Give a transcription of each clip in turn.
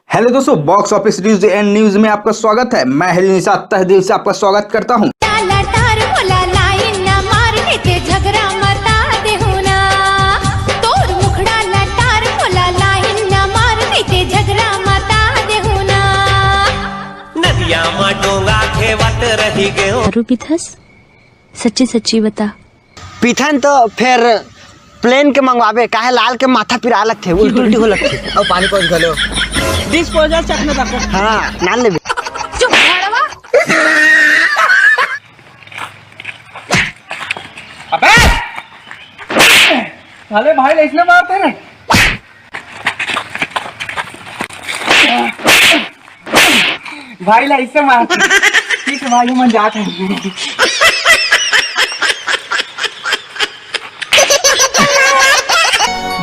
Hello दोस्तों, box office news and news में आपका स्वागत है। मैं हेलिसा तहदील से आपका स्वागत करता हूं। दारू पीथस? सच्ची सच्ची बता। पीथन तो फिर प्लेन के मंगवावे, काहे लाल के माथा पिरा लगथे, उल्टी उल्टी हो लगथे। और पानी पहुंच गलो डिस्पोजल चखने तक। हां नाल ले चुप भाड़वा। अबे साले भाई इसलिए मारते हैं। भाई ला इससे मारते। ठीक है भाई, मन जाते हैं।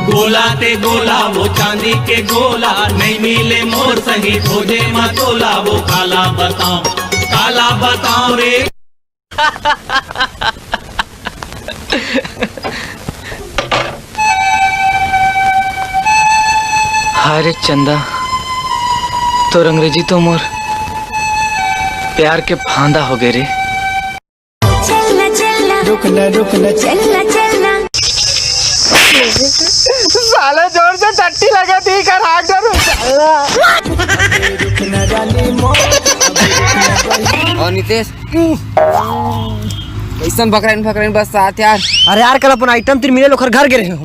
गोला ते गोला वो चांदी के गोला, नहीं मिले मोर सही खोजे मतोला, वो काला बताओ रे। हारे चंदा तो अंग्रेजी तो मोर प्यार के फांदा हो गए रे। चलना चलना रुकना चलना चलना। साले जोर से टट्टी लगा थी कर हाथ डर। और नितेश कैसन बकरन बस साथ यार। अरे यार कल अपन आइटम तीन मिले लोखर घर गिरे हम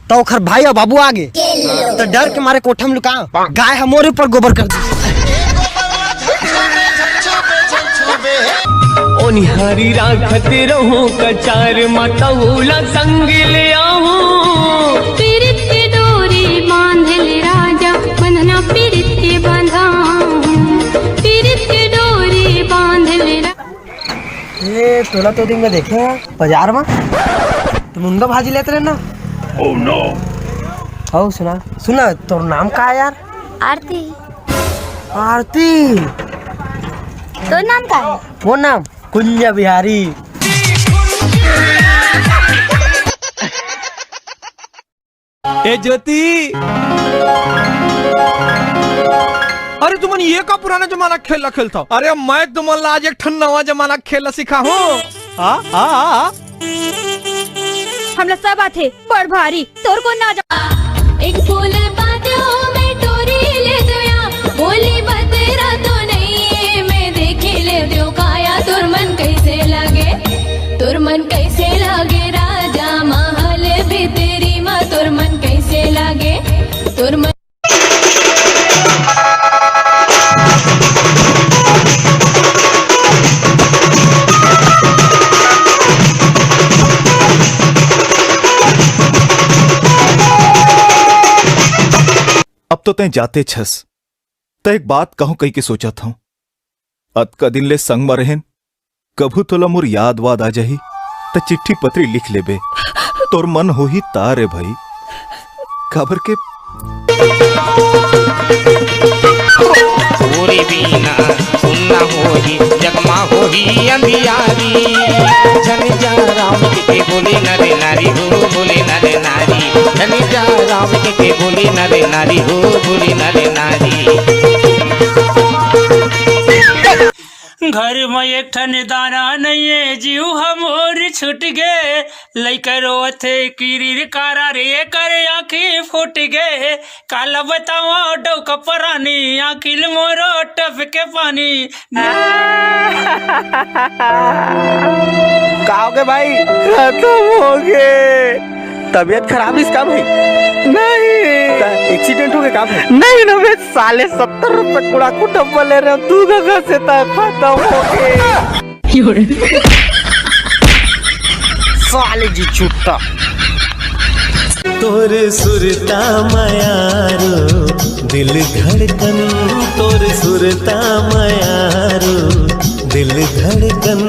तो ओखर भाई और बाबू आगे तो डर के मारे कोठा में लुका गाय हमारे ऊपर गोबर कर दी। ओ निहारी राखत रहूं कचार मतौला संग ले आऊं। पीरित के डोरी बांध ले राजा, बंधना पीरित के बांधा। पीरित के डोरी बांध ले। ये तोला तो दिन में देखे बाजार में तो मुंडा भाजी लेते रहे ना। Oh no. आओ सुना तोर नाम का है यार? आरती। आरती तो नाम का है? वो नाम कुंजा बिहारी। ए ज्योति, अरे तुमन ये का पुराना जमाना खेल खेलता? अरे मैं तुमन आज एक ठन नवा जमाना खेल सिखा हूँ। हमला सब आथे बड़ भारी तोर को ना जा। एक फूल बातों में टोरी ले दया, बोली बतेरा तो नहीं मैं देखे ले दो काया। तुर मन कैसे लागे राजा महल भी तेरी माँ। तुर मन कैसे लागे तुर मन। अब तो तय जाते छस त एक बात कहूं कही के सोचा था। अत का दिन ले संग में रहेन, कभू तोला मोर याद वाद आ जाही त चिट्ठी पत्री लिख लेबे, तोर मन हो ही तारे भाई काबर के। पूरी बीना सुनना होगी जगमा होगी अंधियारी। जन जा राम के बोले नरे नारी हो, बोले नरे नारी। जन जा राम के बोले नरे नारी हो, बोले नरे नारी। घर में एक ठन दाना नहीं है, जीव हमोर छूट गए। लइका रोथे किरीर कारा रे कर आँखें फूट गए। काला बतावा डौका परानी, आँखिल मोरो टप के पानी। कहोगे भाई? खत्म हो गए। तबीयत खराब इसका भाई? नहीं। एक्सीडेंट हो गया का भाई? नहीं ना बे साले 70 रुपए कूड़ा को डब्बा ले रहे हो तू गगा से तक खत्म हो गए। साले जी छुट्टा तोरे सुरता मायारो दिल धड़कन, तोरे सुरता मायारो दिल धड़कन।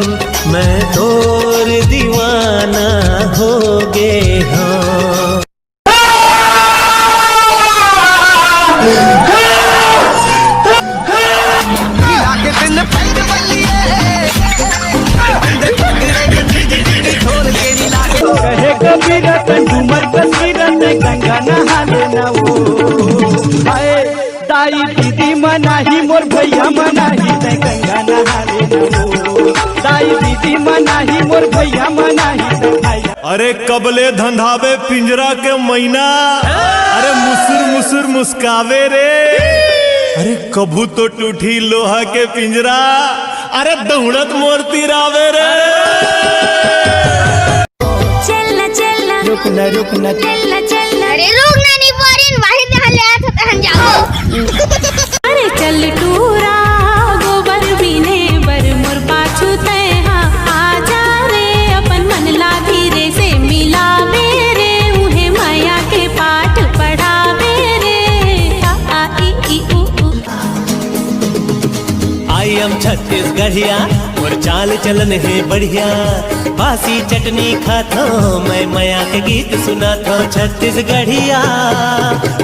मैं तोर दीवाना हो गए हाँ। गंगा नहा लेना वो दाई मनाही मोर भैया मनाही ते गंगा नहाले नमो दाई दीदी मनाही मोर भैया मनाही ते भैया। अरे कबले धंधावे पिंजरा के मैना, अरे मुसुर मुसुर मुस्कावे रे। अरे कभू तो टूटी लोहा के पिंजरा, अरे दौड़त मोर तिरावे रे। चलना चलना रुकना रुकना चलना चलना, अरे रुकना नहीं बोरिन वाहिद हले आ तो हम जाओ। अरे चल टूरा गोबर बीने बर मोर पाछू ते हाँ आ जा रे, अपन मन ला धीरे से मिला मेरे उन्हें माया के पाठ पढ़ा मेरे आ ई उ ऊ। आई हम छत्तीसगढ़िया और चाल चलन है बढ़िया, बासी चटनी खाता मैं माया के गीत सुनाता। छत्तीसगढ़िया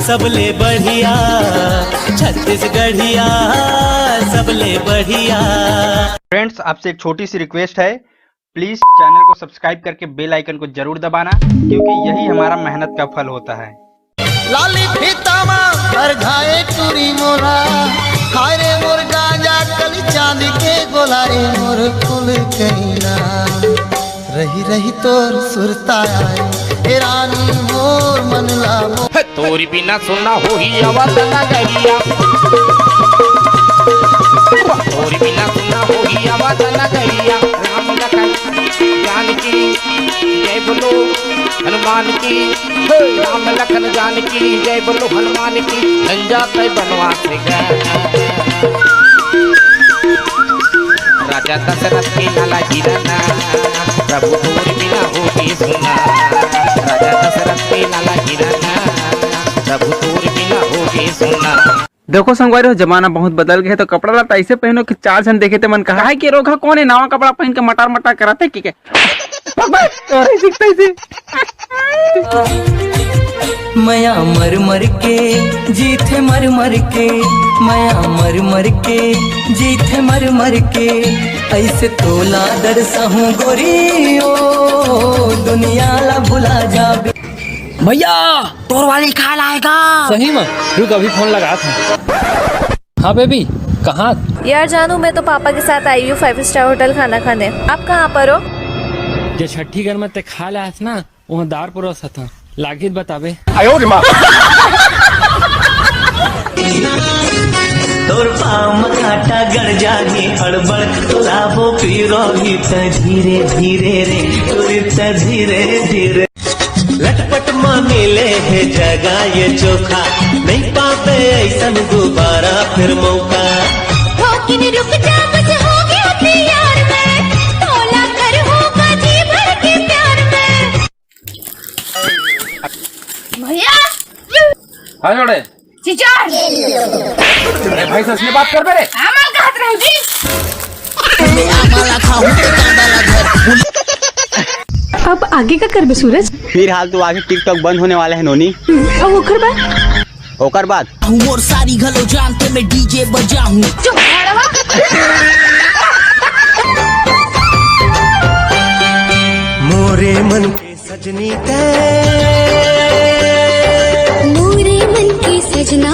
सबले बढ़िया, छत्तीसगढ़िया सबले बढ़िया। फ्रेंड्स, आपसे एक छोटी सी रिक्वेस्ट है, प्लीज चैनल को सब्सक्राइब करके बेल आइकन को जरूर दबाना, क्योंकि यही हमारा मेहनत का फल होता है। लाली फीतामा हर घाए चूरी मोरा, हाय रे मोर गांजा कली चांदी के गोलाए मोर फूल कहीना, रही रही तोर सुरता आए हे रानी मोर मन लामो। तोरी बिना सुनना हो ही आवाज नगरिया, तोरी बिना सुनना हो ही आवाज नगरिया। राम लखन जानकी जय बोलो हनुमान की, राम लखन जानकी जय बोलो हनुमान की। गंजा तय बनवास गए राजा दशरथ के लाला गिरना, प्रभु तोरी बिना होगी सुना। राजा दशरथ के लाला गिरना, प्रभु तोरी बिना होगी सुना। देखो संगवारी हो, जमाना बहुत बदल गया है, तो कपड़ा लता ऐसे पहनो कि 4 जन देखे थे मन कहा है कि रोका कौन है नवा कपड़ा पहन के मटार मटार कराते कि के मया मर मर के जीथे मर मर के, मया मर मर के जीथे मर मर के, ऐसे तोला दरसहूं गोरी ओ दुनिया ला भुला जाबे। भैया तोर वाली खा लाएगा। सही में रुक, अभी फोन लगा था। हाँ बेबी कहाँ? यार जानू, मैं तो पापा के साथ आई हूँ 5 स्टार होटल खाना खाने। आप कहाँ पर हो? जो छठी घर में ते खा लाया था ना, वहाँ दार परोसा था, लागित बतावे। तोर पाम काटा गड़ जागी हड़बड़, तोलाबो पीरोगी त धीरे धीरे रे, तोरी त धीरे धीरे। लटपट माँ मिले है जगह ये चोखा, नहीं पावे ऐसा दोबारा फिर मौका। रुक जा कुछ हो गया प्यार में, तोला कर होगा जी भर के प्यार में। भैया हाँ जोड़े चिचार भाई से असली बात कर बेरे। आमल का हाथ रहो जी। अब आगे का करबे सूरज? फिर हाल तो आगे टिकटॉक बंद होने वाला है नोनी। अब ओकर बाद और सारी घलो जानते मैं डीजे बजाऊं। मोरे मन के सजनी ते, मोरे मन की सजना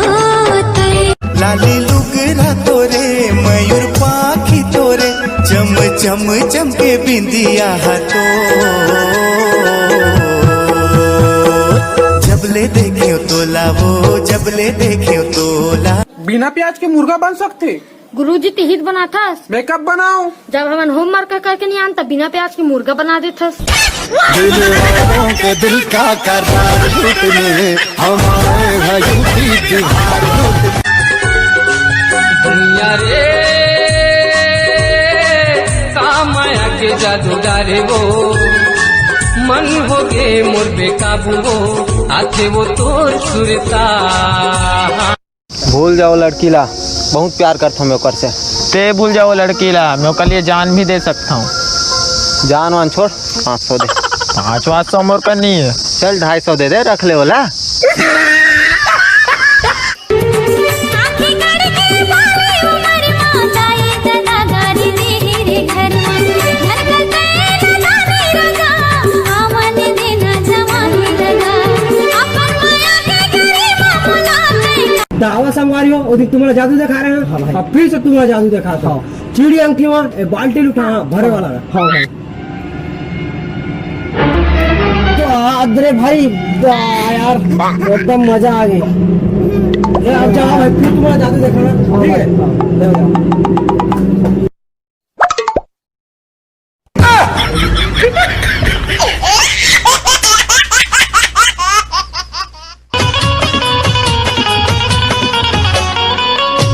तय, लाली लुगरा तोरे मयूर पाखी तोरे, चम चम चमके बिंदिया हाथों। जबले देखियो तोला वो, जबले देखियो तोला। बिना प्याज के मुर्गा बन सकते? गुरुजी तिहित बना था। मैं कब बनाऊं? जब हमन होमवर्क करके नहीं आन तब बिना प्याज के मुर्गा बना देता। दिल का करार टूटने हमारे भाई की दीवार। दुनिया रे सामाया के जादूगारे वो, मन हो गे मोर बेकाबू वो, आते वो तोर सुरता। भूल जाओ लड़कीला, बहुत प्यार करता हूँ मैं ओकर से। ते भूल जाओ लड़कीला, मैं ओकर लिए जान भी दे सकता हूँ। जान वान छोड़, 500 दे। 500 मोर करनी है। चल 250 दे दे, रख ले वाला। दावा संगवारी हो और तुम्हारा जादू दिखा रहे हैं। अब फिर से तुम्हारा जादू दिखाता हूँ। चिड़ी अंगठी वहाँ बाल्टी उठा भरे वाला अरे भाई यार एकदम मजा आ गई। अब जाओ भाई फिर तुम्हारा जादू दिखाना, ठीक है।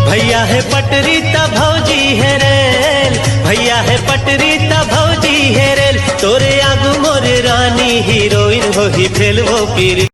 भैया है पटरी ता भौजी है रेल, भैया है पटरी ता भौजी है रेल, तोरे आगू मोरे रानी हीरोइन हो ही फेल वो पीर।